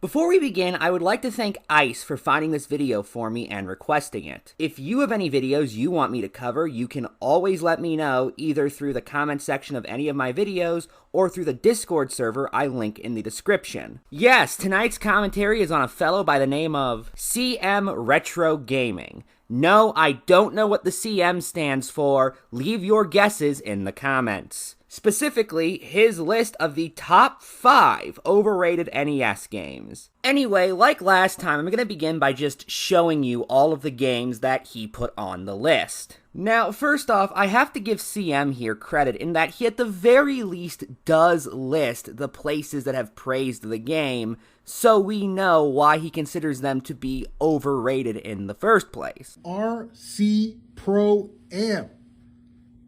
Before we begin, I would like to thank Ice for finding this video for me and requesting it. If you have any videos you want me to cover, you can always let me know either through the comment section of any of my videos or through the Discord server I link in the description. Yes, tonight's commentary is on a fellow by the name of CM Retro Gaming. No, I don't know what the CM stands for. Leave your guesses in the comments. Specifically, his list of the top 5 overrated NES games. Anyway, like last time, I'm going to begin by just showing you all of the games that he put on the list. Now, first off, I have to give CM here credit in that he at the very least does list the places that have praised the game, so we know why he considers them to be overrated in the first place. RC Pro Am.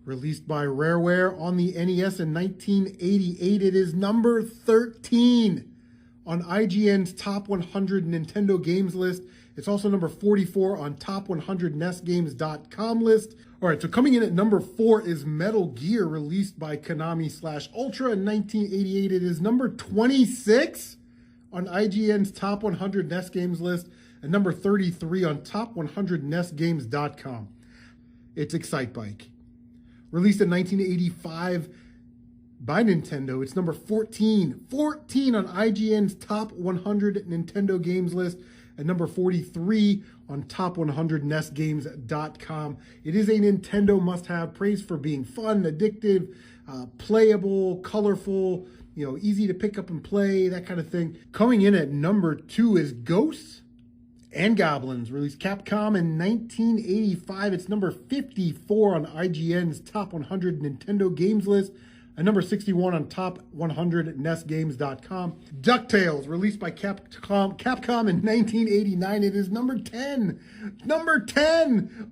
Released by Rareware on the NES in 1988, it is number 13 on IGN's Top 100 Nintendo Games list. It's also number 44 on Top 100 NESGames.com list. All right, so coming in at number 4 is Metal Gear, released by Konami/Ultra in 1988. It is number 26 on IGN's Top 100 NES Games list and number 33 on Top 100 NESGames.com. It's Excitebike. Released in 1985 by Nintendo, it's number 14 on IGN's Top 100 Nintendo Games list and number 43 on Top 100 NESGames.com. It is a Nintendo must-have, praised for being fun, addictive, playable, colorful, easy to pick up and play, that kind of thing. Coming in at number 2 is Ghosts and Goblins, released Capcom in 1985. It's number 54 on IGN's Top 100 Nintendo Games list and number 61 on Top 100 NESGames.com. DuckTales, released by Capcom in 1989. It is number 10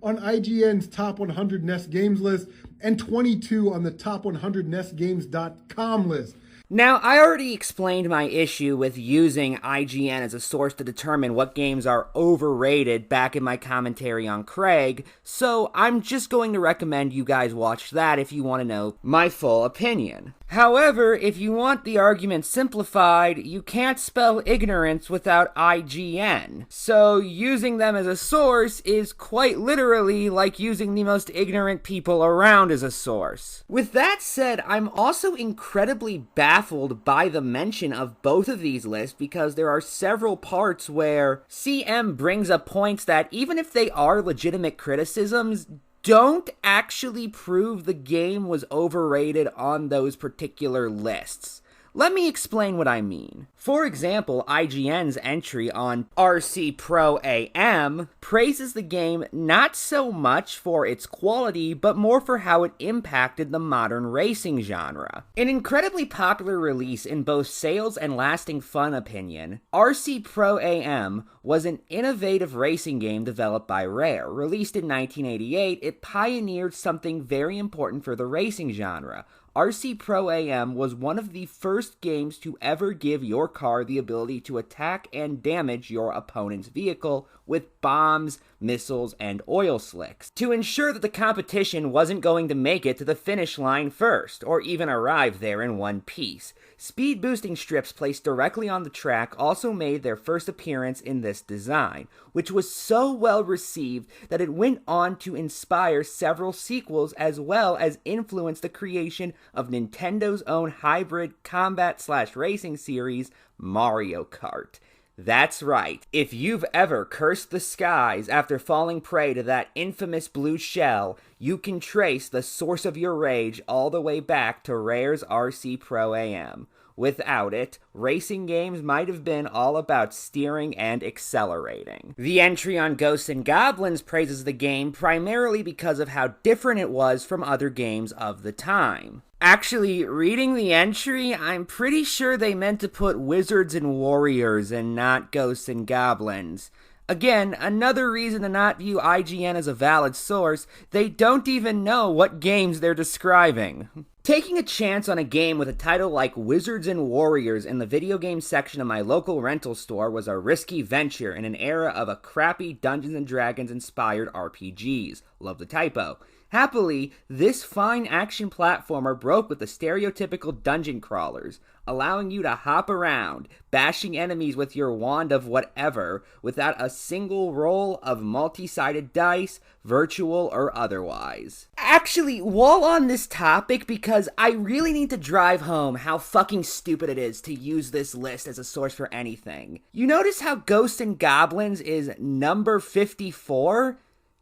on IGN's Top 100 NES Games list and 22 on the Top 100 NESGames.com list. Now, I already explained my issue with using IGN as a source to determine what games are overrated back in my commentary on Craig, so I'm just going to recommend you guys watch that if you want to know my full opinion. However, if you want the argument simplified, you can't spell ignorance without IGN. So using them as a source is quite literally like using the most ignorant people around as a source. With that said, I'm also incredibly baffled by the mention of both of these lists because there are several parts where CM brings up points that, even if they are legitimate criticisms, don't actually prove the game was overrated on those particular lists. Let me explain what I mean. For example, IGN's entry on RC Pro AM praises the game not so much for its quality, but more for how it impacted the modern racing genre. An incredibly popular release in both sales and lasting fun opinion, RC Pro AM was an innovative racing game developed by Rare. Released in 1988, it pioneered something very important for the racing genre. RC Pro AM was one of the first games to ever give your car the ability to attack and damage your opponent's vehicle with bombs, missiles, and oil slicks, to ensure that the competition wasn't going to make it to the finish line first, or even arrive there in one piece. Speed boosting strips placed directly on the track also made their first appearance in this design, which was so well received that it went on to inspire several sequels as well as influence the creation of Nintendo's own hybrid combat/racing series, Mario Kart. That's right. If you've ever cursed the skies after falling prey to that infamous blue shell, you can trace the source of your rage all the way back to Rare's RC Pro AM. Without it, racing games might have been all about steering and accelerating. The entry on Ghosts and Goblins praises the game primarily because of how different it was from other games of the time. Actually, reading the entry, I'm pretty sure they meant to put Wizards and Warriors and not Ghosts and Goblins. Again, another reason to not view IGN as a valid source, they don't even know what games they're describing. Taking a chance on a game with a title like Wizards and Warriors in the video game section of my local rental store was a risky venture in an era of a crappy Dungeons & Dragons inspired RPGs. Love the typo. Happily, this fine action platformer broke with the stereotypical dungeon crawlers. allowing you to hop around, bashing enemies with your wand of whatever, without a single roll of multi-sided dice, virtual or otherwise. Actually, while on this topic, because I really need to drive home how fucking stupid it is to use this list as a source for anything. You notice how Ghosts and Goblins is number 54?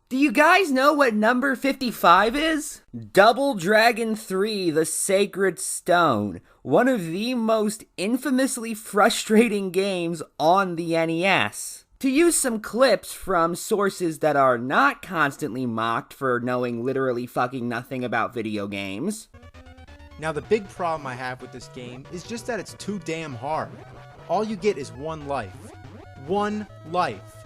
Do you guys know what number 55 is? Double Dragon 3, The Sacred Stone, one of the most infamously frustrating games on the NES. To use some clips from sources that are not constantly mocked for knowing literally fucking nothing about video games. Now the big problem I have with this game is just that it's too damn hard. All you get is one life. One life.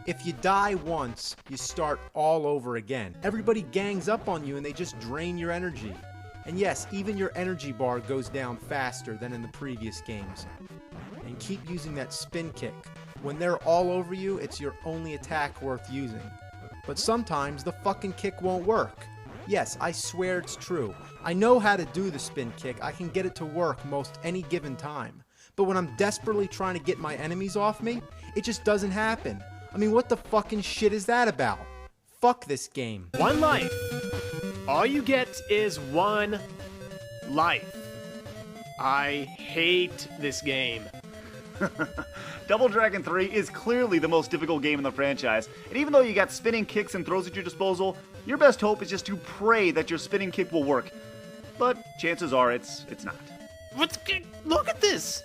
If you die once, you start all over again. Everybody gangs up on you and they just drain your energy. And yes, even your energy bar goes down faster than in the previous games. And keep using that spin kick. When they're all over you, it's your only attack worth using. But sometimes the fucking kick won't work. Yes, I swear it's true. I know how to do the spin kick. I can get it to work most any given time. But when I'm desperately trying to get my enemies off me, it just doesn't happen. I mean, what the fucking shit is that about? Fuck this game. One life. All you get is one life. I hate this game. Double Dragon 3 is clearly the most difficult game in the franchise, and even though you got spinning kicks and throws at your disposal, your best hope is just to pray that your spinning kick will work. But chances are it's not. Look at this!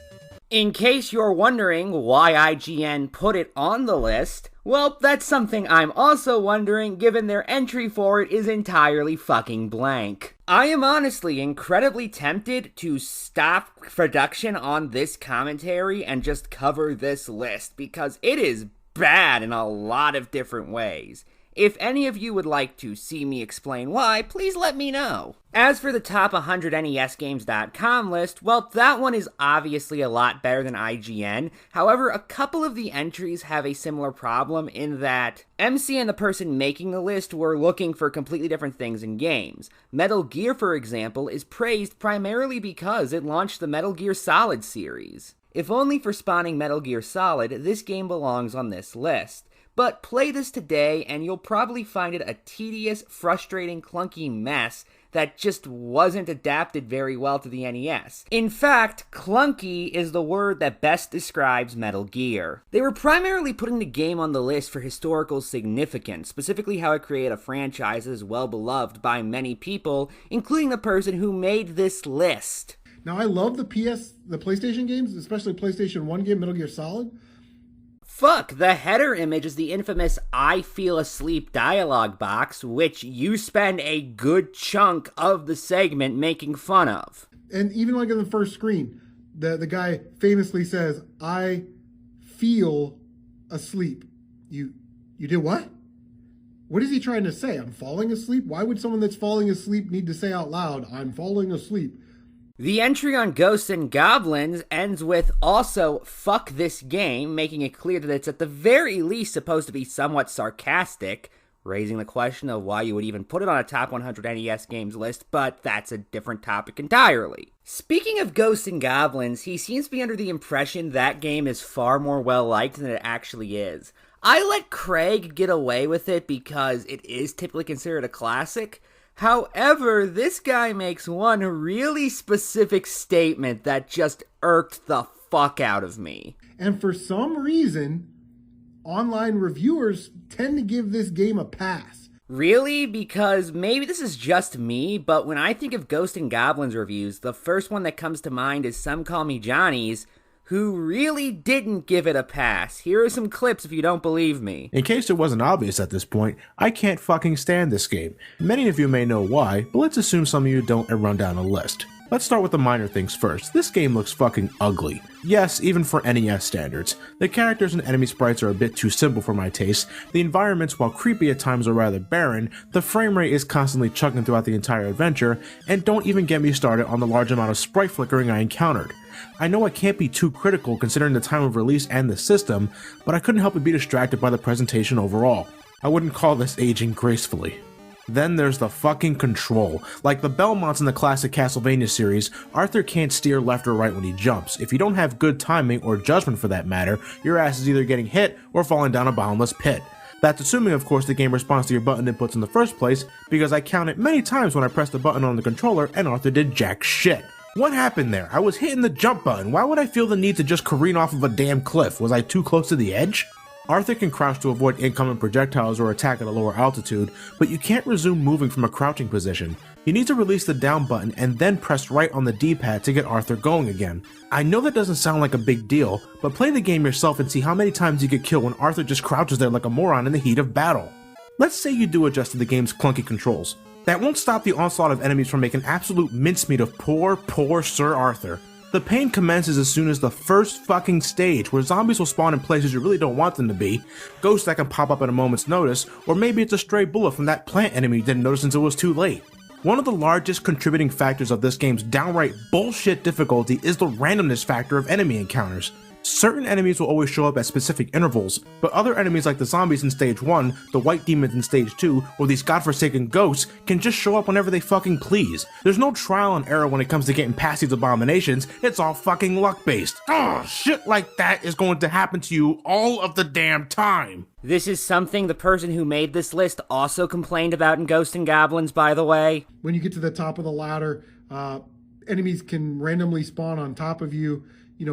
In case you're wondering why IGN put it on the list, well, that's something I'm also wondering given their entry for it is entirely fucking blank. I am honestly incredibly tempted to stop production on this commentary and just cover this list because it is bad in a lot of different ways. If any of you would like to see me explain why, please let me know. As for the top 100 NESgames.com list, well, that one is obviously a lot better than IGN. However, a couple of the entries have a similar problem in that MC and the person making the list were looking for completely different things in games. Metal Gear, for example, is praised primarily because it launched the Metal Gear Solid series. If only for spawning Metal Gear Solid, this game belongs on this list. But play this today and you'll probably find it a tedious, frustrating, clunky mess that just wasn't adapted very well to the NES. In fact, clunky is the word that best describes Metal Gear. They were primarily putting the game on the list for historical significance, specifically how it created a franchise that is well beloved by many people, including the person who made this list. Now, I love the PlayStation games, especially PlayStation 1 game, Metal Gear Solid. Fuck, the header image is the infamous I feel asleep dialogue box, which you spend a good chunk of the segment making fun of. And even like in the first screen, the guy famously says, I feel asleep. You did what? What is he trying to say? I'm falling asleep? Why would someone that's falling asleep need to say out loud, I'm falling asleep? The entry on Ghosts and Goblins ends with also fuck this game, making it clear that it's at the very least supposed to be somewhat sarcastic, raising the question of why you would even put it on a top 100 NES games list, but that's a different topic entirely. Speaking of Ghosts and Goblins, he seems to be under the impression that game is far more well-liked than it actually is. I let Craig get away with it because it is typically considered a classic. However, this guy makes one really specific statement that just irked the fuck out of me. And for some reason, online reviewers tend to give this game a pass. Really? Because maybe this is just me, but when I think of Ghost and Goblins reviews, the first one that comes to mind is Some Call Me Johnny's, who really didn't give it a pass. Here are some clips if you don't believe me. In case it wasn't obvious at this point, I can't fucking stand this game. Many of you may know why, but let's assume some of you don't and run down a list. Let's start with the minor things first. This game looks fucking ugly. Yes, even for NES standards. The characters and enemy sprites are a bit too simple for my taste. The environments, while creepy at times, are rather barren. The frame rate is constantly chugging throughout the entire adventure, and don't even get me started on the large amount of sprite flickering I encountered. I know I can't be too critical considering the time of release and the system, but I couldn't help but be distracted by the presentation overall. I wouldn't call this aging gracefully. Then there's the fucking control. Like the Belmonts in the classic Castlevania series, Arthur can't steer left or right when he jumps. If you don't have good timing, or judgment for that matter, your ass is either getting hit or falling down a bottomless pit. That's assuming, of course, the game responds to your button inputs in the first place, because I counted many times when I pressed the button on the controller and Arthur did jack shit. What happened there? I was hitting the jump button. Why would I feel the need to just careen off of a damn cliff? Was I too close to the edge? Arthur can crouch to avoid incoming projectiles or attack at a lower altitude, but you can't resume moving from a crouching position. You need to release the down button and then press right on the D-pad to get Arthur going again. I know that doesn't sound like a big deal, but play the game yourself and see how many times you get killed when Arthur just crouches there like a moron in the heat of battle. Let's say you do adjust to the game's clunky controls. That won't stop the onslaught of enemies from making absolute mincemeat of poor Sir Arthur. The pain commences as soon as the first fucking stage, where zombies will spawn in places you really don't want them to be, ghosts that can pop up at a moment's notice, or maybe it's a stray bullet from that plant enemy you didn't notice until it was too late. One of the largest contributing factors of this game's downright bullshit difficulty is the randomness factor of enemy encounters. Certain enemies will always show up at specific intervals, but other enemies like the zombies in stage 1, the white demons in stage 2, or these godforsaken ghosts can just show up whenever they fucking please. There's no trial and error when it comes to getting past these abominations, it's all fucking luck based. Shit like that is going to happen to you all of the damn time. This is something the person who made this list also complained about in Ghosts and Goblins, by the way. When you get to the top of the ladder, enemies can randomly spawn on top of you,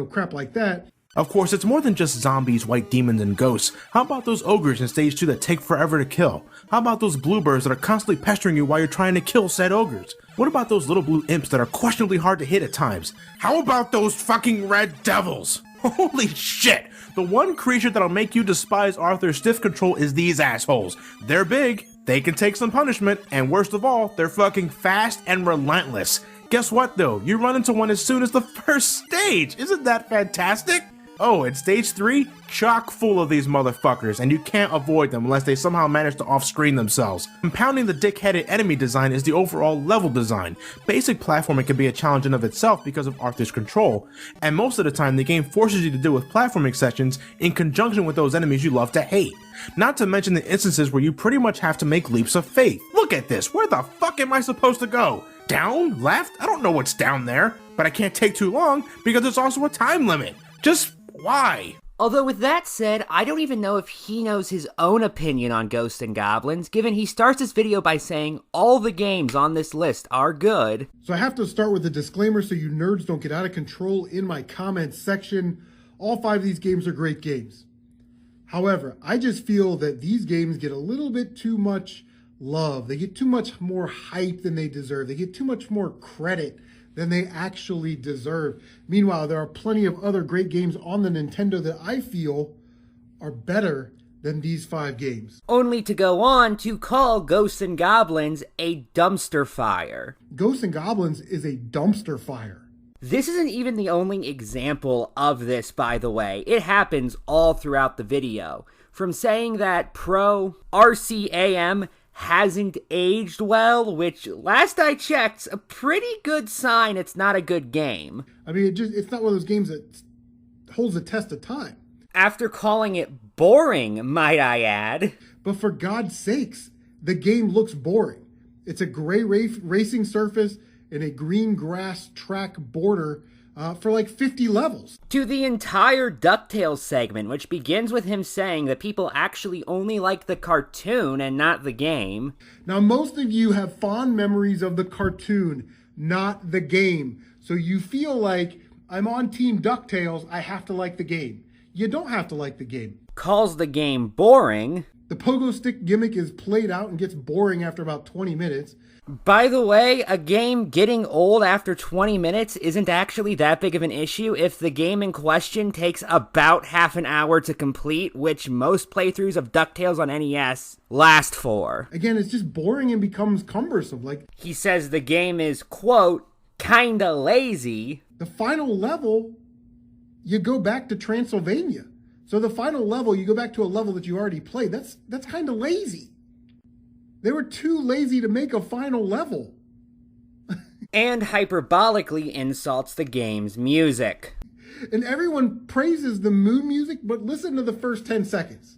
crap like that. Of course, it's more than just zombies, white demons, and ghosts. How about those ogres in stage 2 that take forever to kill? How about those bluebirds that are constantly pestering you while you're trying to kill said ogres? What about those little blue imps that are questionably hard to hit at times? How about those fucking red devils? Holy shit! The one creature that'll make you despise Arthur's stiff control is these assholes. They're big, they can take some punishment, and worst of all, they're fucking fast and relentless. Guess what though? You run into one as soon as the first stage! Isn't that fantastic? Oh, and stage 3? Chock full of these motherfuckers, and you can't avoid them unless they somehow manage to off-screen themselves. Compounding the dick-headed enemy design is the overall level design. Basic platforming can be a challenge in of itself because of Arthur's control, and most of the time the game forces you to deal with platforming sections in conjunction with those enemies you love to hate. Not to mention the instances where you pretty much have to make leaps of faith. Look at this, where the fuck am I supposed to go? Down? Left? I don't know what's down there, but I can't take too long because there's also a time limit. Just why? Although with that said, I don't even know if he knows his own opinion on Ghosts and Goblins, given he starts this video by saying all the games on this list are good. So I have to start with a disclaimer so you nerds don't get out of control in my comments section. All 5 of these games are great games. However, I just feel that these games get a little bit too much love. They get too much more hype than they deserve. They get too much more credit than they actually deserve. Meanwhile, there are plenty of other great games on the Nintendo that I feel are better than these 5 games. Only to go on to call Ghosts and Goblins a dumpster fire. Ghosts and Goblins is a dumpster fire. This isn't even the only example of this, by the way. It happens all throughout the video. From saying that Pro RCAM hasn't aged well, which last I checked, a pretty good sign it's not a good game. I mean, it's not one of those games that holds the test of time. After calling it boring, might I add. But for God's sakes, the game looks boring. It's a gray racing surface and a green grass track border for like 50 levels. To the entire DuckTales segment, which begins with him saying that people actually only like the cartoon and not the game. Now, most of you have fond memories of the cartoon, not the game. So you feel like, I'm on Team DuckTales, I have to like the game. You don't have to like the game. Calls the game boring. The pogo stick gimmick is played out and gets boring after about 20 minutes. By the way, a game getting old after 20 minutes isn't actually that big of an issue if the game in question takes about half an hour to complete, which most playthroughs of DuckTales on NES last for. Again, it's just boring and becomes cumbersome. Like, he says the game is, quote, kinda lazy. The final level, you go back to Transylvania. So the final level, you go back to a level that you already played. That's kind of lazy. They were too lazy to make a final level. And hyperbolically insults the game's music. And everyone praises the moon music, but listen to the first 10 seconds.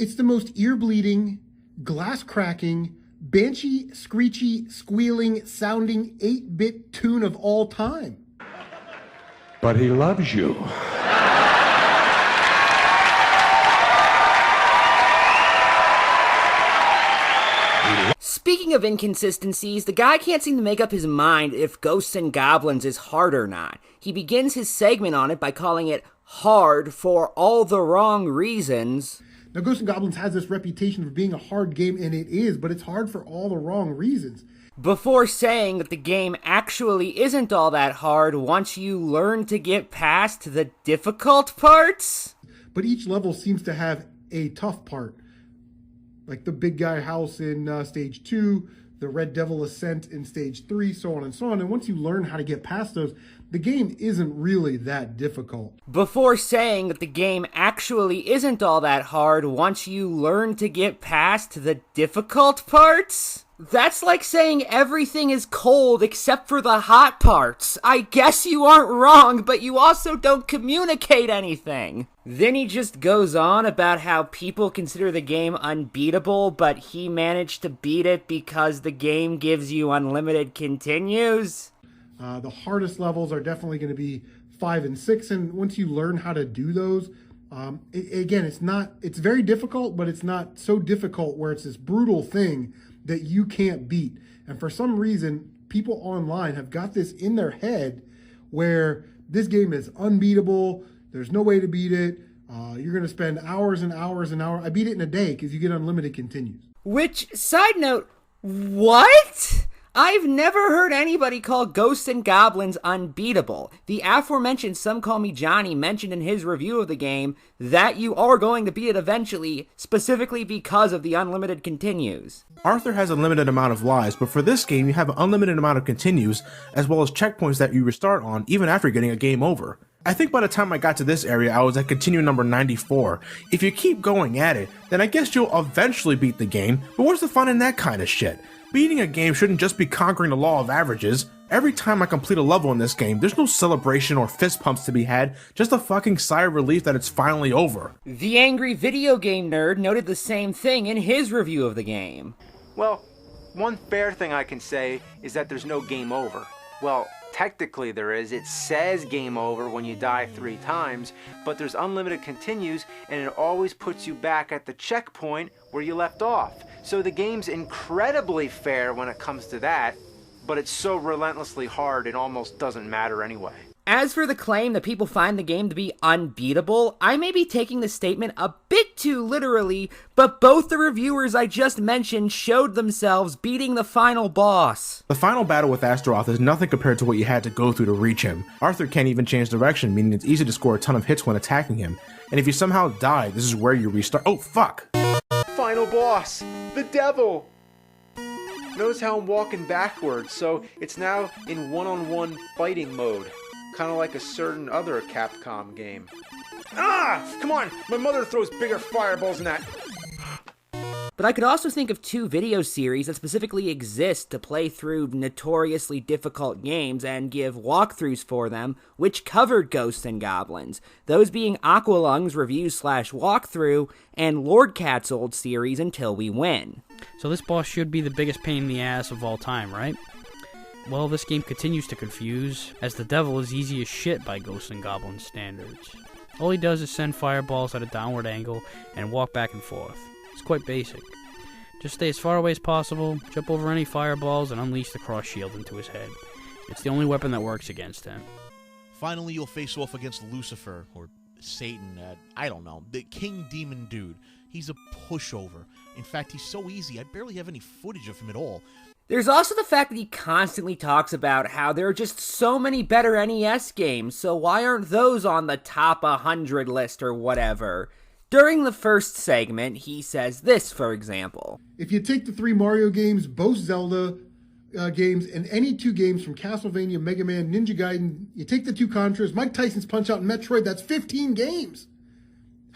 It's the most ear-bleeding, glass-cracking, banshee, screechy, squealing, sounding 8-bit tune of all time. But he loves you. Speaking of inconsistencies, the guy can't seem to make up his mind if Ghosts and Goblins is hard or not. He begins his segment on it by calling it hard for all the wrong reasons. Now, Ghosts and Goblins has this reputation for being a hard game, and it is, but it's hard for all the wrong reasons. Before saying that the game actually isn't all that hard once you learn to get past the difficult parts. But each level seems to have a tough part. Like the big guy house in stage 2, the Red Devil Ascent in stage 3, so on and so on. And once you learn how to get past those, the game isn't really that difficult. Before saying that the game actually isn't all that hard once you learn to get past the difficult parts? That's like saying everything is cold except for the hot parts. I guess you aren't wrong, but you also don't communicate anything. Then he just goes on about how people consider the game unbeatable, but he managed to beat it because the game gives you unlimited continues. The hardest levels are definitely going to be 5 and 6, and once you learn how to do those, it's very difficult, but it's not so difficult where it's this brutal thing that you can't beat. And for some reason, people online have got this in their head where this game is unbeatable. There's no way to beat it. You're going to spend hours and hours and hours. I beat it in a day because you get unlimited continues. Which, side note, what? I've never heard anybody call Ghosts and Goblins unbeatable. The aforementioned Some Call Me Johnny mentioned in his review of the game that you are going to beat it eventually, specifically because of the unlimited continues. Arthur has a limited amount of lives, but for this game you have an unlimited amount of continues, as well as checkpoints that you restart on even after getting a game over. I think by the time I got to this area, I was at continue number 94. If you keep going at it, then I guess you'll eventually beat the game, but what's the fun in that kind of shit? Beating a game shouldn't just be conquering the law of averages. Every time I complete a level in this game, there's no celebration or fist pumps to be had, just a fucking sigh of relief that it's finally over. The Angry Video Game Nerd noted the same thing in his review of the game. Well, one fair thing I can say is that there's no game over. Well, technically there is. It says game over when you die 3 times, but there's unlimited continues, and it always puts you back at the checkpoint where you left off. So the game's incredibly fair when it comes to that, but it's so relentlessly hard it almost doesn't matter anyway. As for the claim that people find the game to be unbeatable, I may be taking the statement a bit too literally, but both the reviewers I just mentioned showed themselves beating the final boss. The final battle with Astaroth is nothing compared to what you had to go through to reach him. Arthur can't even change direction, meaning it's easy to score a ton of hits when attacking him. And if you somehow die, this is where you restart. Oh, fuck! Final boss! The devil! Notice how I'm walking backwards, so it's now in one-on-one fighting mode. Kind of like a certain other Capcom game. Ah! Come on! My mother throws bigger fireballs than that! But I could also think of 2 video series that specifically exist to play through notoriously difficult games and give walkthroughs for them, which covered Ghosts and Goblins. Those being Aqualung's review/walkthrough and Lord Cat's old series Until We Win. So this boss should be the biggest pain in the ass of all time, right? Well, this game continues to confuse, as the devil is easy as shit by Ghosts and Goblins standards. All he does is send fireballs at a downward angle and walk back and forth. It's quite basic. Just stay as far away as possible, jump over any fireballs, and unleash the cross shield into his head. It's the only weapon that works against him. Finally, you'll face off against Lucifer, or Satan, I don't know, the King Demon Dude. He's a pushover. In fact, he's so easy, I barely have any footage of him at all. There's also the fact that he constantly talks about how there are just so many better NES games, so why aren't those on the top 100 list or whatever? During the first segment, he says this, for example. If you take the 3 Mario games, both Zelda games, and any 2 games from Castlevania, Mega Man, Ninja Gaiden, you take the 2 Contras, Mike Tyson's Punch-Out!, and Metroid, that's 15 games.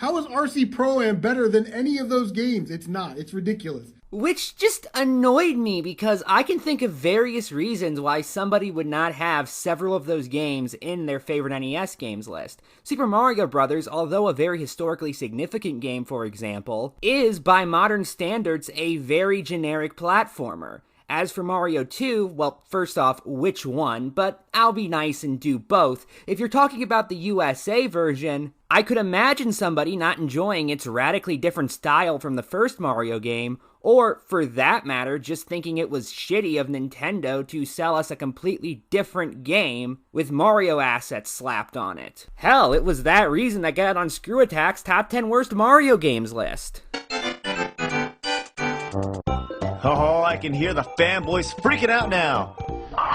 How is RC Pro-Am better than any of those games? It's not. It's ridiculous. Which just annoyed me because I can think of various reasons why somebody would not have several of those games in their favorite NES games list. Super Mario Bros., although a very historically significant game, for example, is by modern standards a very generic platformer. As for Mario 2, well, first off, which one? But I'll be nice and do both. If you're talking about the USA version, I could imagine somebody not enjoying its radically different style from the first Mario game, or, for that matter, just thinking it was shitty of Nintendo to sell us a completely different game with Mario assets slapped on it. Hell, it was that reason that got on Screw Attack's top 10 worst Mario games list. Oh, I can hear the fanboys freaking out now.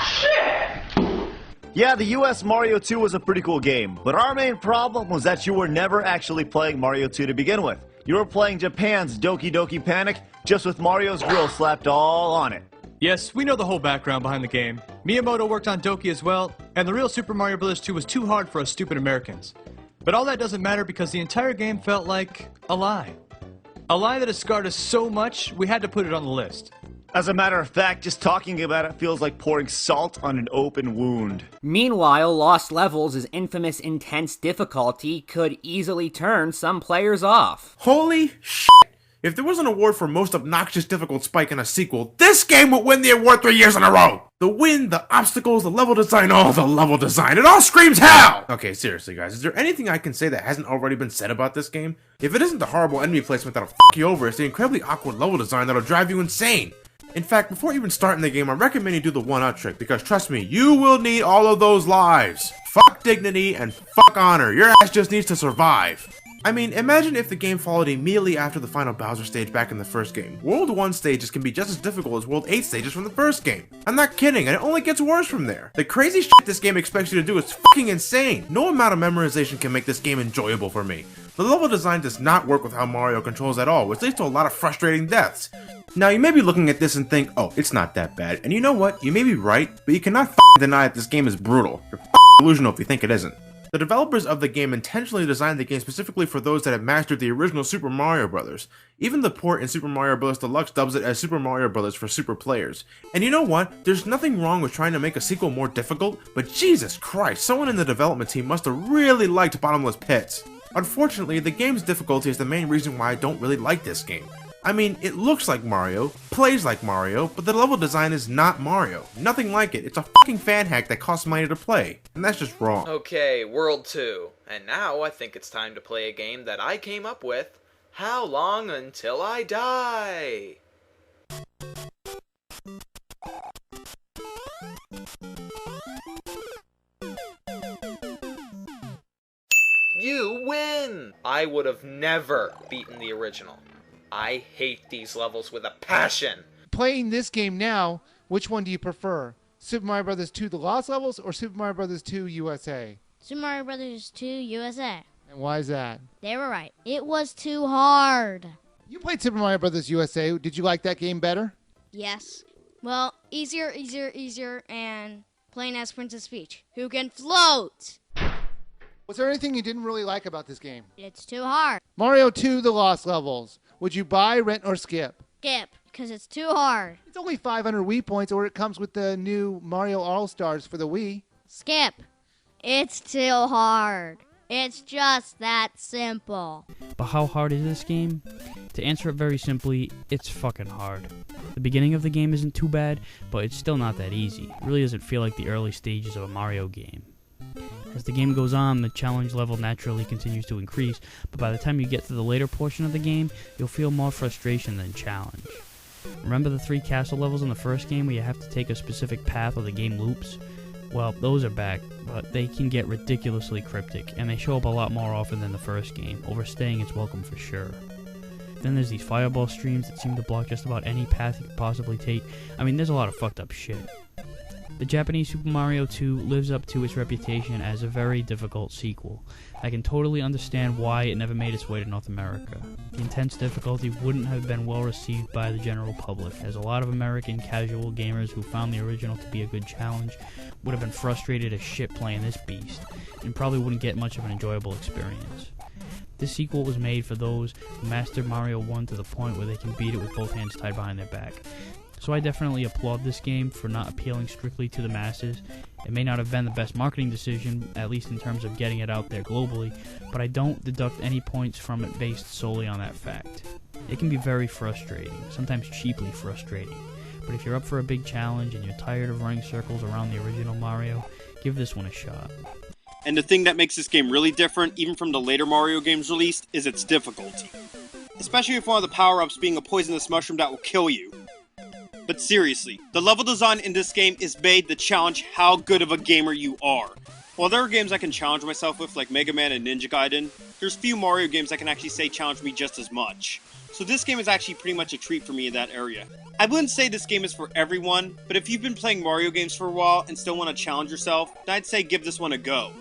Shit! Yeah, the US Mario 2 was a pretty cool game, but our main problem was that you were never actually playing Mario 2 to begin with. You were playing Japan's Doki Doki Panic, just with Mario's grill slapped all on it. Yes, we know the whole background behind the game. Miyamoto worked on Doki as well, and the real Super Mario Bros. 2 was too hard for us stupid Americans. But all that doesn't matter because the entire game felt like a lie. A lie that has scarred us so much, we had to put it on the list. As a matter of fact, just talking about it feels like pouring salt on an open wound. Meanwhile, Lost Levels' infamous intense difficulty could easily turn some players off. Holy shit! If there was an award for most obnoxious difficult spike in a sequel, this game would win the award 3 years in a row! The wind, the obstacles, the level design, the level design, it all screams hell! Okay, seriously guys, is there anything I can say that hasn't already been said about this game? If it isn't the horrible enemy placement that'll f*** you over, it's the incredibly awkward level design that'll drive you insane. In fact, before even starting the game, I recommend you do the one-up trick, because trust me, you will need all of those lives. Fuck dignity and fuck honor, your ass just needs to survive. I mean, imagine if the game followed immediately after the final Bowser stage back in the first game. World 1 stages can be just as difficult as World 8 stages from the first game. I'm not kidding, and it only gets worse from there. The crazy shit this game expects you to do is fucking insane. No amount of memorization can make this game enjoyable for me. The level design does not work with how Mario controls at all, which leads to a lot of frustrating deaths. Now, you may be looking at this and think, oh, it's not that bad. And you know what? You may be right, but you cannot deny that this game is brutal. You're delusional if you think it isn't. The developers of the game intentionally designed the game specifically for those that have mastered the original Super Mario Bros. Even the port in Super Mario Bros. Deluxe dubs it as Super Mario Bros. For super players. And you know what? There's nothing wrong with trying to make a sequel more difficult, but Jesus Christ, someone in the development team must have really liked Bottomless Pits. Unfortunately, the game's difficulty is the main reason why I don't really like this game. I mean, it looks like Mario, plays like Mario, but the level design is not Mario. Nothing like it. It's a fucking fan hack that costs money to play, and that's just wrong. Okay, World 2. And now I think it's time to play a game that I came up with. How long until I die? You win! I would have never beaten the original. I hate these levels with a passion. Playing this game now, which one do you prefer? Super Mario Bros. 2 The Lost Levels or Super Mario Bros. 2 USA? Super Mario Bros. 2 USA. And why is that? They were right. It was too hard. You played Super Mario Bros. USA. Did you like that game better? Yes. Well, easier, and playing as Princess Peach, who can float. Was there anything you didn't really like about this game? It's too hard. Mario 2 The Lost Levels. Would you buy, rent, or skip? Skip, because it's too hard. It's only 500 Wii points, or it comes with the new Mario All-Stars for the Wii. Skip. It's too hard. It's just that simple. But how hard is this game? To answer it very simply, it's fucking hard. The beginning of the game isn't too bad, but it's still not that easy. It really doesn't feel like the early stages of a Mario game. As the game goes on, the challenge level naturally continues to increase, but by the time you get to the later portion of the game, you'll feel more frustration than challenge. Remember the 3 castle levels in the first game where you have to take a specific path or the game loops? Well, those are back, but they can get ridiculously cryptic, and they show up a lot more often than the first game, overstaying its welcome for sure. Then there's these fireball streams that seem to block just about any path you could possibly take. I mean, there's a lot of fucked up shit. The Japanese Super Mario 2 lives up to its reputation as a very difficult sequel. I can totally understand why it never made its way to North America. The intense difficulty wouldn't have been well received by the general public, as a lot of American casual gamers who found the original to be a good challenge would have been frustrated as shit playing this beast, and probably wouldn't get much of an enjoyable experience. This sequel was made for those who mastered Mario 1 to the point where they can beat it with both hands tied behind their back. So I definitely applaud this game for not appealing strictly to the masses. It may not have been the best marketing decision, at least in terms of getting it out there globally, but I don't deduct any points from it based solely on that fact. It can be very frustrating, sometimes cheaply frustrating, but if you're up for a big challenge and you're tired of running circles around the original Mario, give this one a shot. And the thing that makes this game really different, even from the later Mario games released, is its difficulty. Especially with one of the power-ups being a poisonous mushroom that will kill you. But seriously, the level design in this game is made to challenge how good of a gamer you are. While there are games I can challenge myself with, like Mega Man and Ninja Gaiden, there's few Mario games I can actually say challenge me just as much. So this game is actually pretty much a treat for me in that area. I wouldn't say this game is for everyone, but if you've been playing Mario games for a while and still want to challenge yourself, then I'd say give this one a go.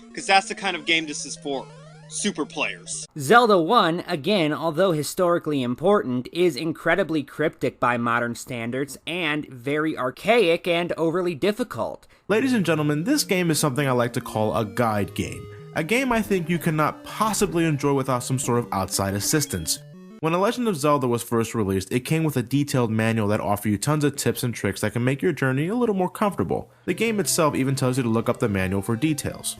Because that's the kind of game this is for. Super players. Zelda 1, again, although historically important, is incredibly cryptic by modern standards and very archaic and overly difficult. Ladies and gentlemen, this game is something I like to call a guide game. A game I think you cannot possibly enjoy without some sort of outside assistance. When The Legend of Zelda was first released, it came with a detailed manual that offered you tons of tips and tricks that can make your journey a little more comfortable. The game itself even tells you to look up the manual for details.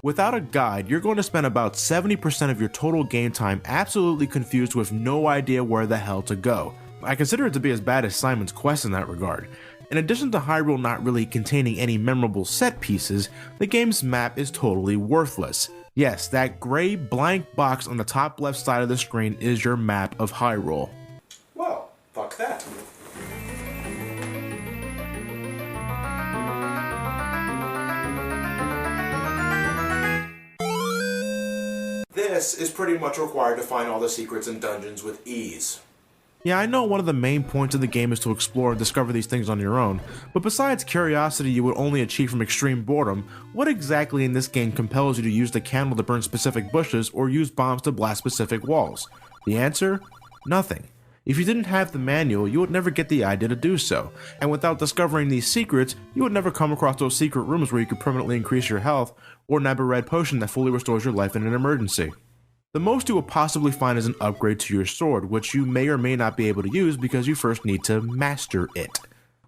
Without a guide, you're going to spend about 70% of your total game time absolutely confused with no idea where the hell to go. I consider it to be as bad as Simon's Quest in that regard. In addition to Hyrule not really containing any memorable set pieces, the game's map is totally worthless. Yes, that gray blank box on the top left side of the screen is your map of Hyrule. Well, fuck that. This is pretty much required to find all the secrets and dungeons with ease. Yeah, I know one of the main points of the game is to explore and discover these things on your own, but besides curiosity you would only achieve from extreme boredom, what exactly in this game compels you to use the candle to burn specific bushes or use bombs to blast specific walls? The answer? Nothing. If you didn't have the manual, you would never get the idea to do so, and without discovering these secrets, you would never come across those secret rooms where you could permanently increase your health, or nab a red potion that fully restores your life in an emergency. The most you will possibly find is an upgrade to your sword, which you may or may not be able to use because you first need to master it.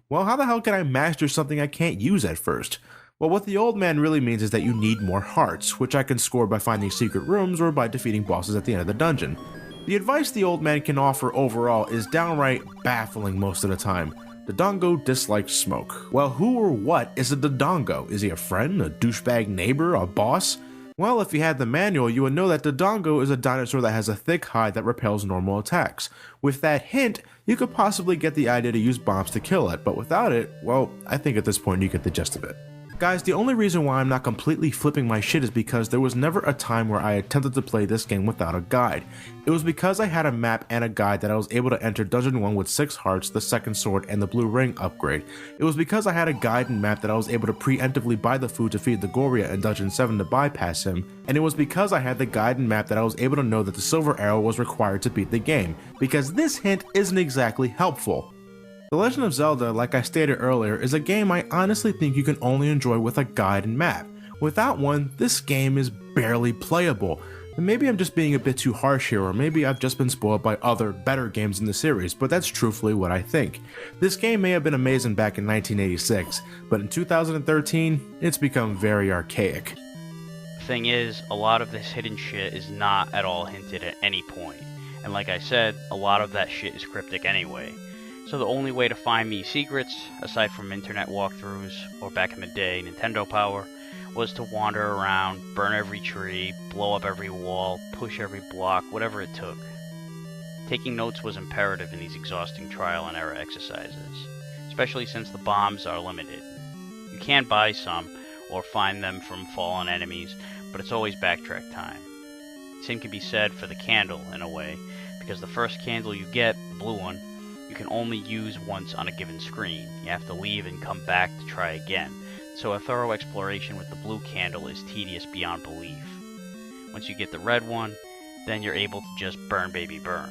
Well, how the hell can I master something I can't use at first? Well, what the old man really means is that you need more hearts, which I can score by finding secret rooms or by defeating bosses at the end of the dungeon. The advice the old man can offer overall is downright baffling most of the time. Dodongo dislikes smoke. Well, who or what is a Dodongo? Is he a friend, a douchebag neighbor, a boss? Well, if you had the manual, you would know that Dodongo is a dinosaur that has a thick hide that repels normal attacks. With that hint, you could possibly get the idea to use bombs to kill it, but without it, well, I think at this point you get the gist of it. Guys, the only reason why I'm not completely flipping my shit is because there was never a time where I attempted to play this game without a guide. It was because I had a map and a guide that I was able to enter Dungeon 1 with 6 hearts, the second sword, and the blue ring upgrade. It was because I had a guide and map that I was able to preemptively buy the food to feed the Goria in Dungeon 7 to bypass him, and it was because I had the guide and map that I was able to know that the silver arrow was required to beat the game, because this hint isn't exactly helpful. The Legend of Zelda, like I stated earlier, is a game I honestly think you can only enjoy with a guide and map. Without one, this game is barely playable. And maybe I'm just being a bit too harsh here, or maybe I've just been spoiled by other, better games in the series, but that's truthfully what I think. This game may have been amazing back in 1986, but in 2013, it's become very archaic. The thing is, a lot of this hidden shit is not at all hinted at any point. And like I said, a lot of that shit is cryptic anyway. So the only way to find these secrets, aside from internet walkthroughs, or back in the day, Nintendo Power, was to wander around, burn every tree, blow up every wall, push every block, whatever it took. Taking notes was imperative in these exhausting trial and error exercises, especially since the bombs are limited. You can buy some, or find them from fallen enemies, but it's always backtrack time. Same can be said for the candle, in a way, because the first candle you get, the blue one, you can only use once on a given screen. You have to leave and come back to try again, so a thorough exploration with the blue candle is tedious beyond belief. Once you get the red one, then you're able to just burn baby burn.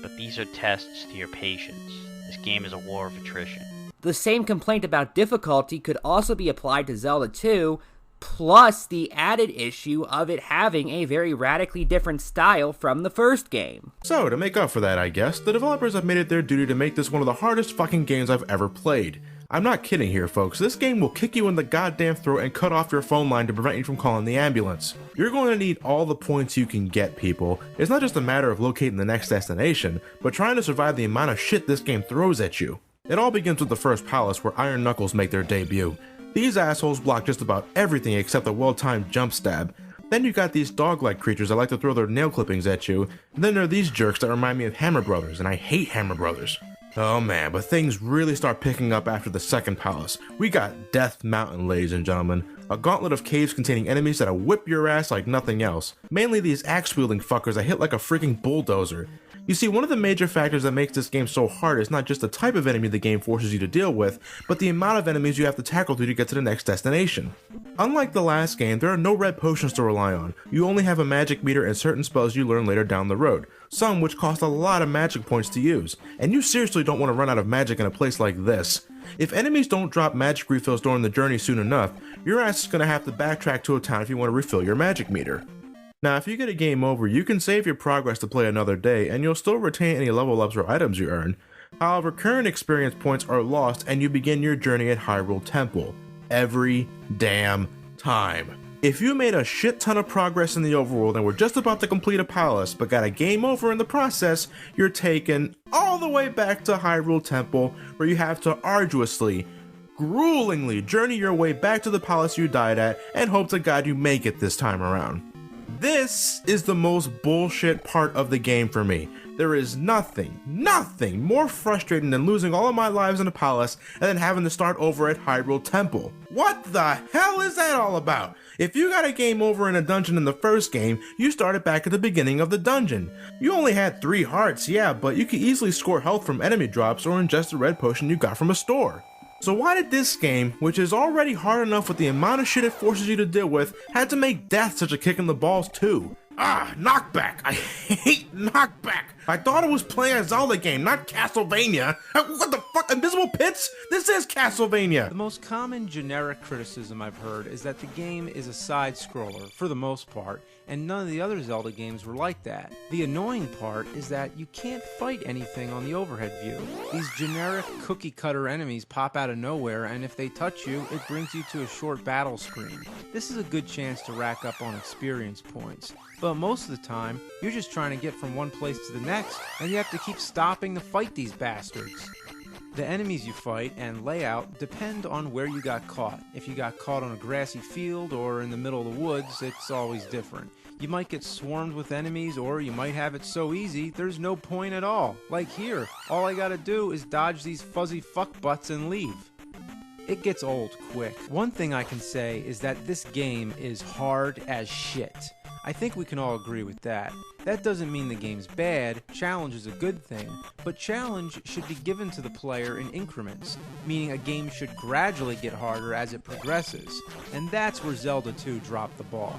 But these are tests to your patience. This game is a war of attrition. The same complaint about difficulty could also be applied to Zelda 2, plus the added issue of it having a very radically different style from the first game. So, to make up for that, I guess, the developers have made it their duty to make this one of the hardest fucking games I've ever played. I'm not kidding here, folks. This game will kick you in the goddamn throat and cut off your phone line to prevent you from calling the ambulance. You're going to need all the points you can get, people. It's not just a matter of locating the next destination, but trying to survive the amount of shit this game throws at you. It all begins with the first palace, where Iron Knuckles make their debut. These assholes block just about everything except a well-timed jump stab. Then you got these dog-like creatures that like to throw their nail clippings at you, and then there are these jerks that remind me of Hammer Brothers, and I hate Hammer Brothers. Oh man, but things really start picking up after the second palace. We got Death Mountain, ladies and gentlemen. A gauntlet of caves containing enemies that'll whip your ass like nothing else. Mainly these axe-wielding fuckers that hit like a freaking bulldozer. You see, one of the major factors that makes this game so hard is not just the type of enemy the game forces you to deal with, but the amount of enemies you have to tackle through to get to the next destination. Unlike the last game, there are no red potions to rely on. You only have a magic meter and certain spells you learn later down the road, some which cost a lot of magic points to use, and you seriously don't want to run out of magic in a place like this. If enemies don't drop magic refills during the journey soon enough, your ass is going to have to backtrack to a town if you want to refill your magic meter. Now, if you get a game over, you can save your progress to play another day, and you'll still retain any level ups or items you earn. However, current experience points are lost, and you begin your journey at Hyrule Temple. Every damn time. If you made a shit ton of progress in the overworld and were just about to complete a palace, but got a game over in the process, you're taken all the way back to Hyrule Temple, where you have to arduously, gruelingly journey your way back to the palace you died at, and hope to God you make it this time around. This is the most bullshit part of the game for me. There is nothing more frustrating than losing all of my lives in a palace and then having to start over at Hyrule Temple. What the hell is that all about? If you got a game over in a dungeon in the first game, you started back at the beginning of the dungeon. You only had 3 hearts, yeah, but you could easily score health from enemy drops or ingest a red potion you got from a store. So why did this game, which is already hard enough with the amount of shit it forces you to deal with, had to make death such a kick in the balls too? Knockback! I hate knockback! I thought it was playing a Zelda game, not Castlevania! What the fuck? Invisible Pits? This is Castlevania! The most common generic criticism I've heard is that the game is a side-scroller, for the most part, and none of the other Zelda games were like that. The annoying part is that you can't fight anything on the overhead view. These generic cookie-cutter enemies pop out of nowhere, and if they touch you, it brings you to a short battle screen. This is a good chance to rack up on experience points. But most of the time, you're just trying to get from one place to the next, and you have to keep stopping to fight these bastards. The enemies you fight and layout depend on where you got caught. If you got caught on a grassy field or in the middle of the woods, it's always different. You might get swarmed with enemies, or you might have it so easy there's no point at all. Like here, all I gotta do is dodge these fuzzy fuckbutts and leave. It gets old quick. One thing I can say is that this game is hard as shit. I think we can all agree with that. That doesn't mean the game's bad. Challenge is a good thing, but challenge should be given to the player in increments, meaning a game should gradually get harder as it progresses, and that's where Zelda 2 dropped the ball.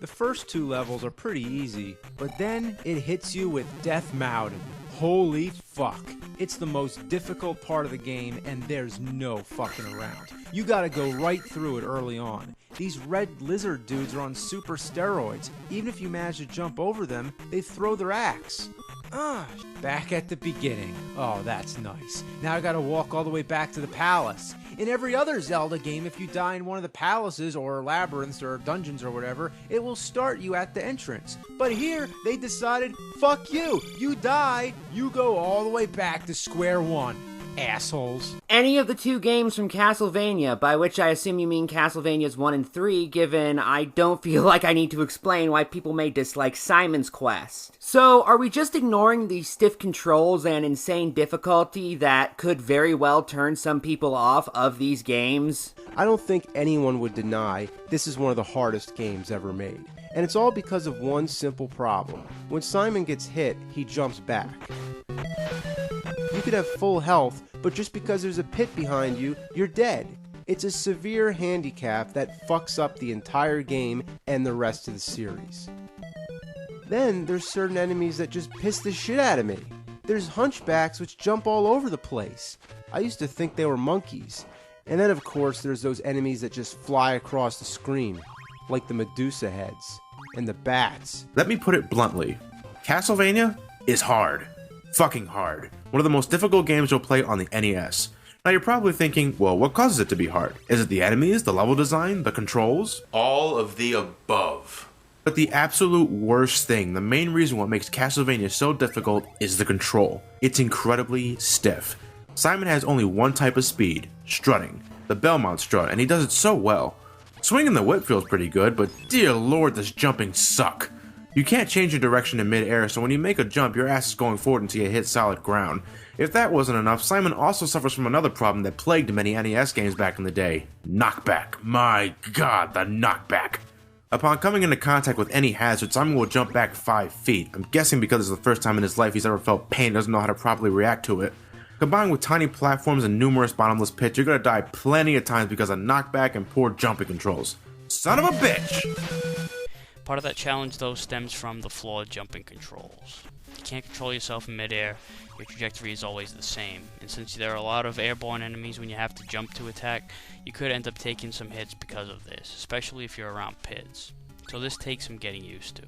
The first 2 levels are pretty easy, but then it hits you with Death Mountain. Holy fuck. It's the most difficult part of the game, and there's no fucking around. You gotta go right through it early on. These red lizard dudes are on super steroids. Even if you manage to jump over them, they throw their axe. Back at the beginning. Oh, that's nice. Now I gotta walk all the way back to the palace. In every other Zelda game, if you die in one of the palaces or labyrinths or dungeons or whatever, it will start you at the entrance. But here, they decided, fuck you. You die, you go all the way back to square one. Assholes. Any of the 2 games from Castlevania, by which I assume you mean Castlevanias 1 and 3, given I don't feel like I need to explain why people may dislike Simon's Quest. So, are we just ignoring the stiff controls and insane difficulty that could very well turn some people off of these games? I don't think anyone would deny this is one of the hardest games ever made. And it's all because of one simple problem. When Simon gets hit, he jumps back. You could have full health, but just because there's a pit behind you, you're dead. It's a severe handicap that fucks up the entire game and the rest of the series. Then there's certain enemies that just piss the shit out of me. There's hunchbacks which jump all over the place. I used to think they were monkeys. And then of course there's those enemies that just fly across the screen, like the Medusa heads and the bats. Let me put it bluntly. Castlevania is hard. Fucking hard. One of the most difficult games you'll play on the NES. Now you're probably thinking, well, what causes it to be hard? Is it the enemies, the level design, the controls? All of the above. But the absolute worst thing, the main reason what makes Castlevania so difficult is the control. It's incredibly stiff. Simon has only one type of speed, strutting, the Belmont strut, and he does it so well. Swinging the whip feels pretty good, but dear lord does jumping suck. You can't change your direction in mid-air, so when you make a jump, your ass is going forward until you hit solid ground. If that wasn't enough, Simon also suffers from another problem that plagued many NES games back in the day. Knockback. My god, the knockback. Upon coming into contact with any hazard, Simon will jump back 5 feet. I'm guessing because it's the first time in his life he's ever felt pain and doesn't know how to properly react to it. Combined with tiny platforms and numerous bottomless pits, you're gonna die plenty of times because of knockback and poor jumping controls. Son of a bitch! Part of that challenge, though, stems from the flawed jumping controls. You can't control yourself in midair, your trajectory is always the same, and since there are a lot of airborne enemies when you have to jump to attack, you could end up taking some hits because of this, especially if you're around pits. So this takes some getting used to.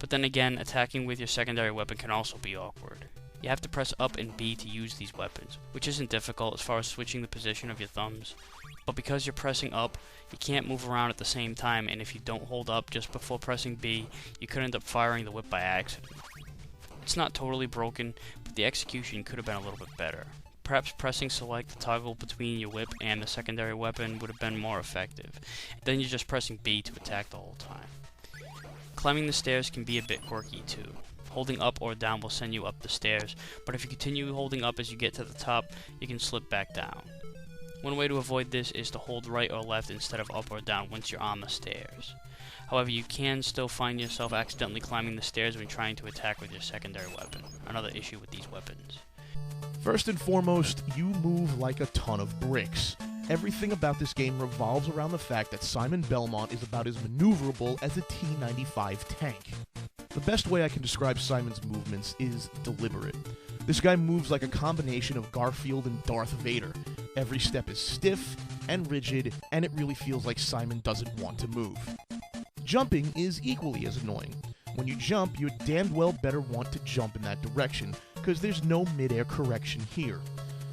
But then again, attacking with your secondary weapon can also be awkward. You have to press up and B to use these weapons, which isn't difficult as far as switching the position of your thumbs. But because you're pressing up, you can't move around at the same time, and if you don't hold up just before pressing B, you could end up firing the whip by accident. It's not totally broken, but the execution could have been a little bit better. Perhaps pressing select to toggle between your whip and the secondary weapon would have been more effective. Then you're just pressing B to attack the whole time. Climbing the stairs can be a bit quirky too. Holding up or down will send you up the stairs, but if you continue holding up as you get to the top, you can slip back down. One way to avoid this is to hold right or left instead of up or down once you're on the stairs. However, you can still find yourself accidentally climbing the stairs when trying to attack with your secondary weapon. Another issue with these weapons. First and foremost, you move like a ton of bricks. Everything about this game revolves around the fact that Simon Belmont is about as maneuverable as a T-95 tank. The best way I can describe Simon's movements is deliberate. This guy moves like a combination of Garfield and Darth Vader. Every step is stiff and rigid, and it really feels like Simon doesn't want to move. Jumping is equally as annoying. When you jump, you damned well better want to jump in that direction, because there's no mid-air correction here.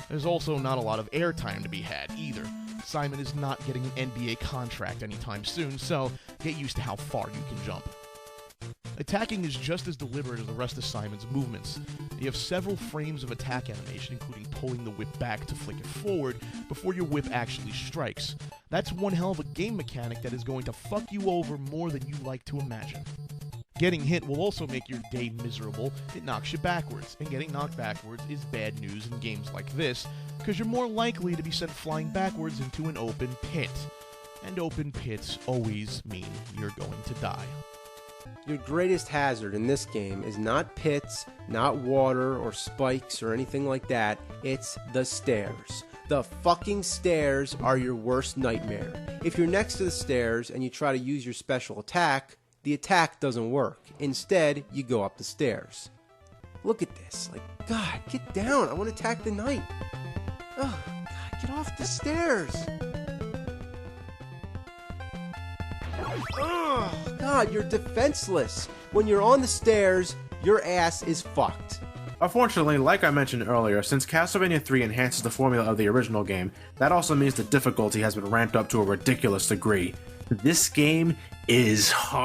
There's also not a lot of air time to be had, either. Simon is not getting an NBA contract anytime soon, so get used to how far you can jump. Attacking is just as deliberate as the rest of Simon's movements. You have several frames of attack animation, including pulling the whip back to flick it forward before your whip actually strikes. That's one hell of a game mechanic that is going to fuck you over more than you like to imagine. Getting hit will also make your day miserable. It knocks you backwards, and getting knocked backwards is bad news in games like this, because you're more likely to be sent flying backwards into an open pit. And open pits always mean you're going to die. Your greatest hazard in this game is not pits, not water or spikes or anything like that. It's the stairs. The fucking stairs are your worst nightmare. If you're next to the stairs and you try to use your special attack, the attack doesn't work. Instead, you go up the stairs. Look at this. Like, God, get down. I want to attack the knight. Oh, God, get off the stairs. Oh, God, you're defenseless. When you're on the stairs, your ass is fucked. Unfortunately, like I mentioned earlier, since Castlevania 3 enhances the formula of the original game, that also means the difficulty has been ramped up to a ridiculous degree. This game is hard.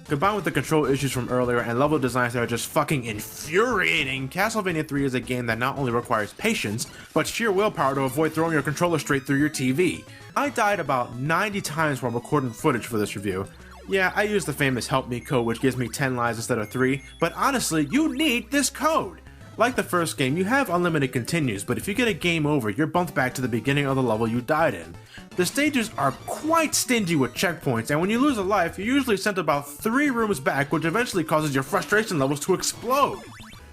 Combined with the control issues from earlier and level designs that are just fucking infuriating, Castlevania 3 is a game that not only requires patience, but sheer willpower to avoid throwing your controller straight through your TV. I died about 90 times while recording footage for this review. Yeah, I used the famous help me code which gives me 10 lives instead of 3, but honestly, you need this code! Like the first game, you have unlimited continues, but if you get a game over, you're bumped back to the beginning of the level you died in. The stages are quite stingy with checkpoints, and when you lose a life, you're usually sent about 3 rooms back, which eventually causes your frustration levels to explode.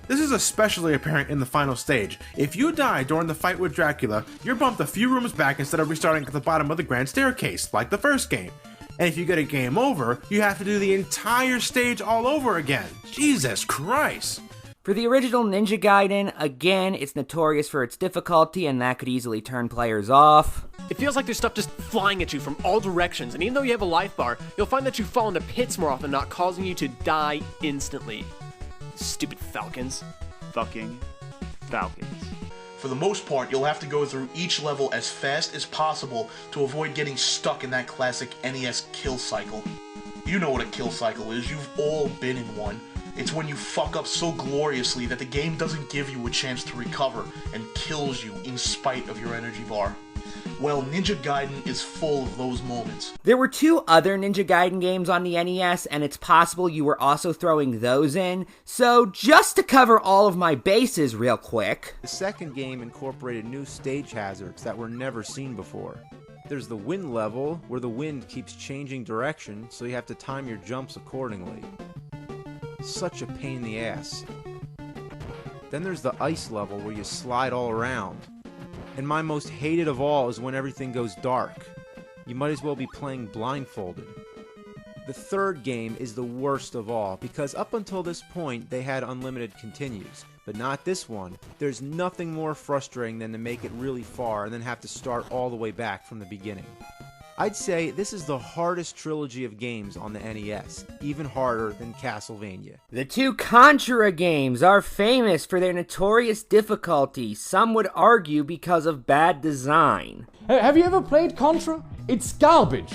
This is especially apparent in the final stage. If you die during the fight with Dracula, you're bumped a few rooms back instead of restarting at the bottom of the grand staircase, like the first game. And if you get a game over, you have to do the entire stage all over again. Jesus Christ! For the original Ninja Gaiden, again, it's notorious for its difficulty, and that could easily turn players off. It feels like there's stuff just flying at you from all directions, and even though you have a life bar, you'll find that you fall into pits more often than not, causing you to die instantly. Stupid falcons. Fucking falcons. For the most part, you'll have to go through each level as fast as possible to avoid getting stuck in that classic NES kill cycle. You know what a kill cycle is, you've all been in one. It's when you fuck up so gloriously that the game doesn't give you a chance to recover and kills you in spite of your energy bar. Well, Ninja Gaiden is full of those moments. There were 2 other Ninja Gaiden games on the NES, and it's possible you were also throwing those in. So, just to cover all of my bases real quick. The second game incorporated new stage hazards that were never seen before. There's the wind level, where the wind keeps changing direction, so you have to time your jumps accordingly. Such a pain in the ass. Then there's the ice level, where you slide all around. And my most hated of all is when everything goes dark. You might as well be playing blindfolded. The third game is the worst of all, because up until this point they had unlimited continues, but not this one. There's nothing more frustrating than to make it really far and then have to start all the way back from the beginning. I'd say this is the hardest trilogy of games on the NES, even harder than Castlevania. The 2 Contra games are famous for their notorious difficulty, some would argue because of bad design. Have you ever played Contra? It's garbage.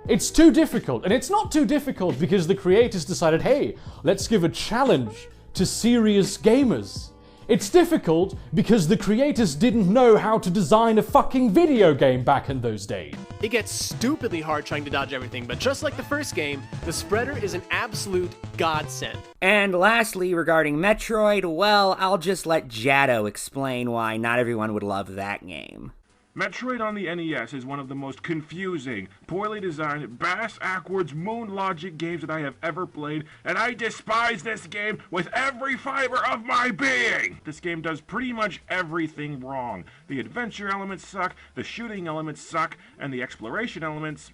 It's too difficult, and it's not too difficult because the creators decided, hey, let's give a challenge to serious gamers. It's difficult because the creators didn't know how to design a fucking video game back in those days. It gets stupidly hard trying to dodge everything, but just like the first game, the spreader is an absolute godsend. And lastly, regarding Metroid, well, I'll just let Jado explain why not everyone would love that game. Metroid on the NES is one of the most confusing, poorly designed, bass-ackwards, moon logic games that I have ever played, and I despise this game with every fiber of my being! This game does pretty much everything wrong. The adventure elements suck, the shooting elements suck, and the exploration elements...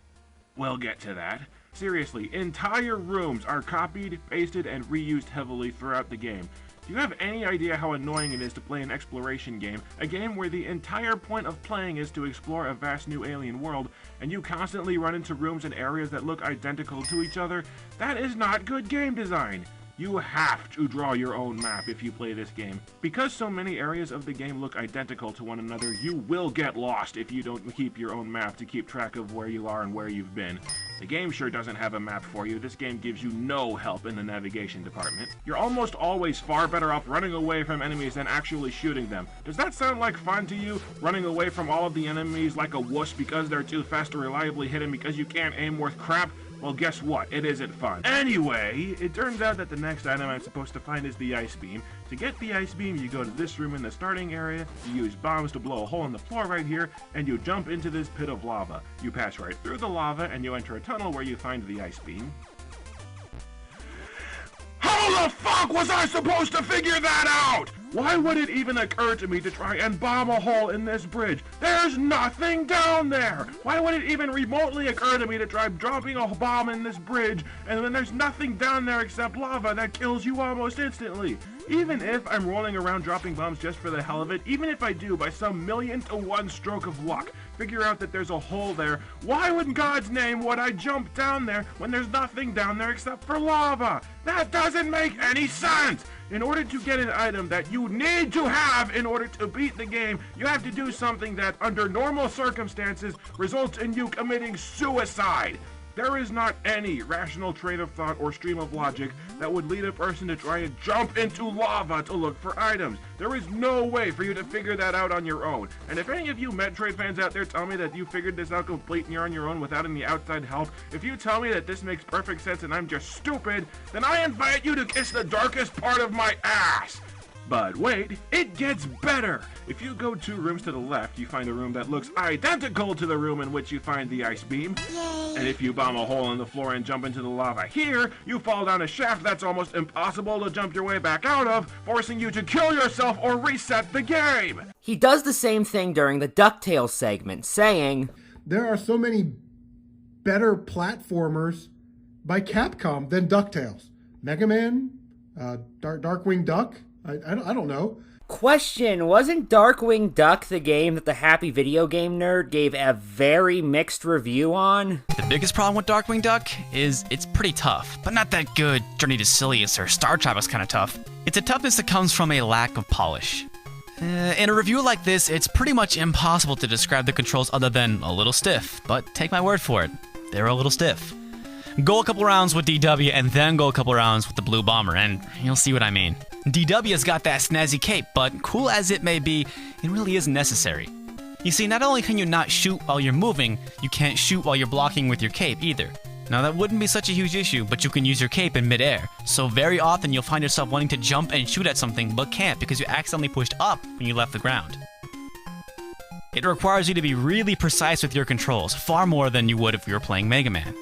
we'll get to that. Seriously, entire rooms are copied, pasted, and reused heavily throughout the game. Do you have any idea how annoying it is to play an exploration game, a game where the entire point of playing is to explore a vast new alien world, and you constantly run into rooms and areas that look identical to each other? That is not good game design. You have to draw your own map if you play this game. Because so many areas of the game look identical to one another, you will get lost if you don't keep your own map to keep track of where you are and where you've been. The game sure doesn't have a map for you. This game gives you no help in the navigation department. You're almost always far better off running away from enemies than actually shooting them. Does that sound like fun to you? Running away from all of the enemies like a wuss because they're too fast to reliably hit them because you can't aim worth crap? Well, guess what? It isn't fun. Anyway, it turns out that the next item I'm supposed to find is the ice beam. To get the ice beam, you go to this room in the starting area, you use bombs to blow a hole in the floor right here, and you jump into this pit of lava. You pass right through the lava, and you enter a tunnel where you find the ice beam. How the fuck was I supposed to figure that out? Why would it even occur to me to try and bomb a hole in this bridge? There's nothing down there! Why would it even remotely occur to me to try dropping a bomb in this bridge, and then there's nothing down there except lava that kills you almost instantly? Even if I'm rolling around dropping bombs just for the hell of it, even if I do by some 1,000,000-to-1 stroke of luck, figure out that there's a hole there, why in God's name would I jump down there when there's nothing down there except for lava? That doesn't make any sense! In order to get an item that you need to have in order to beat the game, you have to do something that, under normal circumstances, results in you committing suicide. There is not any rational train of thought or stream of logic that would lead a person to try and jump into lava to look for items. There is no way for you to figure that out on your own. And if any of you Metroid fans out there tell me that you figured this out complete and you're on your own without any outside help, if you tell me that this makes perfect sense and I'm just stupid, then I invite you to kiss the darkest part of my ass. But wait, it gets better! If you go 2 rooms to the left, you find a room that looks identical to the room in which you find the ice beam. Yay. And if you bomb a hole in the floor and jump into the lava here, you fall down a shaft that's almost impossible to jump your way back out of, forcing you to kill yourself or reset the game! He does the same thing during the DuckTales segment, saying, There are so many better platformers by Capcom than DuckTales. Mega Man, Darkwing Duck? I don't know. Question, wasn't Darkwing Duck the game that the Happy Video Game Nerd gave a very mixed review on? The biggest problem with Darkwing Duck is it's pretty tough, but not that good. Journey to Silius or Star Trek was kind of tough. It's a toughness that comes from a lack of polish. In a review like this, it's pretty much impossible to describe the controls other than a little stiff, but take my word for it, they're a little stiff. Go a couple rounds with DW and then go a couple rounds with the Blue Bomber and you'll see what I mean. DW has got that snazzy cape, but cool as it may be, it really isn't necessary. You see, not only can you not shoot while you're moving, you can't shoot while you're blocking with your cape either. Now that wouldn't be such a huge issue, but you can use your cape in midair, so very often you'll find yourself wanting to jump and shoot at something but can't because you accidentally pushed up when you left the ground. It requires you to be really precise with your controls, far more than you would if you were playing Mega Man.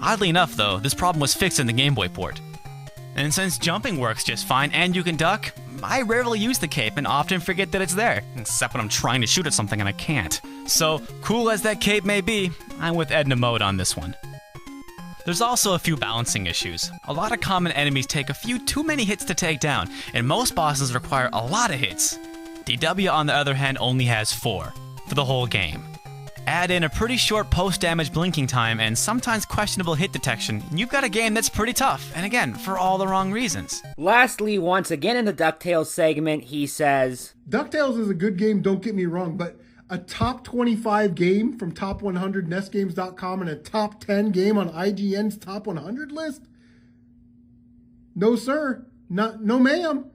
Oddly enough though, this problem was fixed in the Game Boy port. And since jumping works just fine and you can duck, I rarely use the cape and often forget that it's there, except when I'm trying to shoot at something and I can't. So, cool as that cape may be, I'm with Edna Mode on this one. There's also a few balancing issues. A lot of common enemies take a few too many hits to take down, and most bosses require a lot of hits. DW on the other hand only has 4, for the whole game. Add in a pretty short post-damage blinking time and sometimes questionable hit detection, and you've got a game that's pretty tough, and again, for all the wrong reasons. Lastly, once again in the DuckTales segment, he says, DuckTales is a good game, don't get me wrong, but a top 25 game from top 100 NESGames.com and a top 10 game on IGN's top 100 list? No, sir. No, ma'am.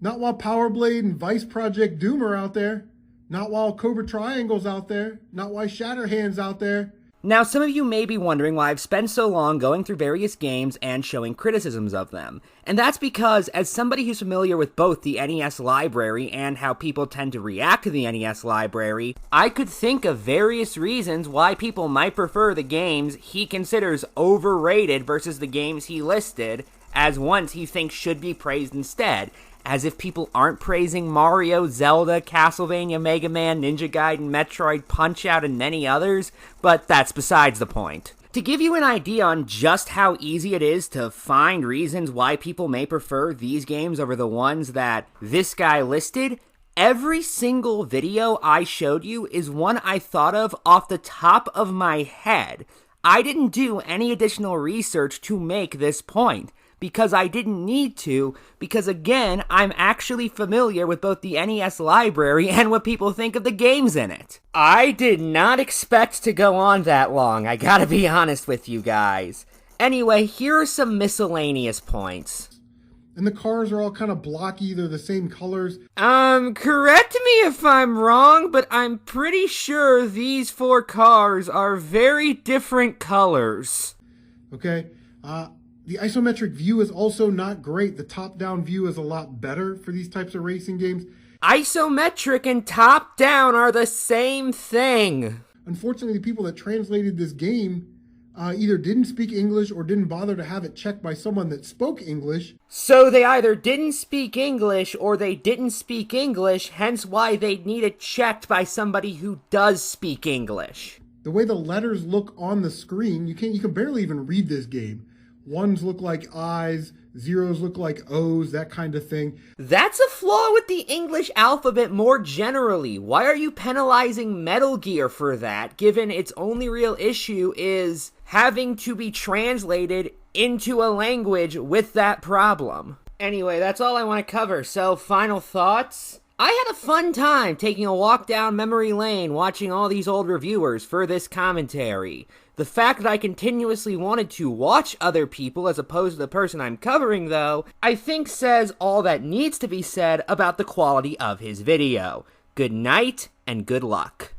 Not while Power Blade and Vice Project Doom are out there. Not while Cobra Triangle's out there. Not while Shatterhand's out there. Now, some of you may be wondering why I've spent so long going through various games and showing criticisms of them. And that's because, as somebody who's familiar with both the NES library and how people tend to react to the NES library, I could think of various reasons why people might prefer the games he considers overrated versus the games he listed as ones he thinks should be praised instead. As if people aren't praising Mario, Zelda, Castlevania, Mega Man, Ninja Gaiden, Metroid, Punch-Out, and many others, but that's besides the point. To give you an idea on just how easy it is to find reasons why people may prefer these games over the ones that this guy listed, every single video I showed you is one I thought of off the top of my head. I didn't do any additional research to make this point. Because I didn't need to, because again, I'm actually familiar with both the NES library and what people think of the games in it. I did not expect to go on that long, I gotta be honest with you guys. Anyway, here are some miscellaneous points. And the cars are all kind of blocky, they're the same colors. Correct me if I'm wrong, but I'm pretty sure these 4 cars are very different colors. Okay, the isometric view is also not great. The top-down view is a lot better for these types of racing games. Isometric and top-down are the same thing. Unfortunately, the people that translated this game either didn't speak English or didn't bother to have it checked by someone that spoke English. So they either didn't speak English or they didn't speak English, hence why they'd need it checked by somebody who does speak English. The way the letters look on the screen, you can barely even read this game. Ones look like I's, zeros look like O's, that kind of thing. That's a flaw with the English alphabet more generally. Why are you penalizing Metal Gear for that, given its only real issue is having to be translated into a language with that problem? Anyway, that's all I want to cover, so final thoughts? I had a fun time taking a walk down memory lane watching all these old reviewers for this commentary. The fact that I continuously wanted to watch other people as opposed to the person I'm covering, though, I think says all that needs to be said about the quality of his video. Good night, and good luck.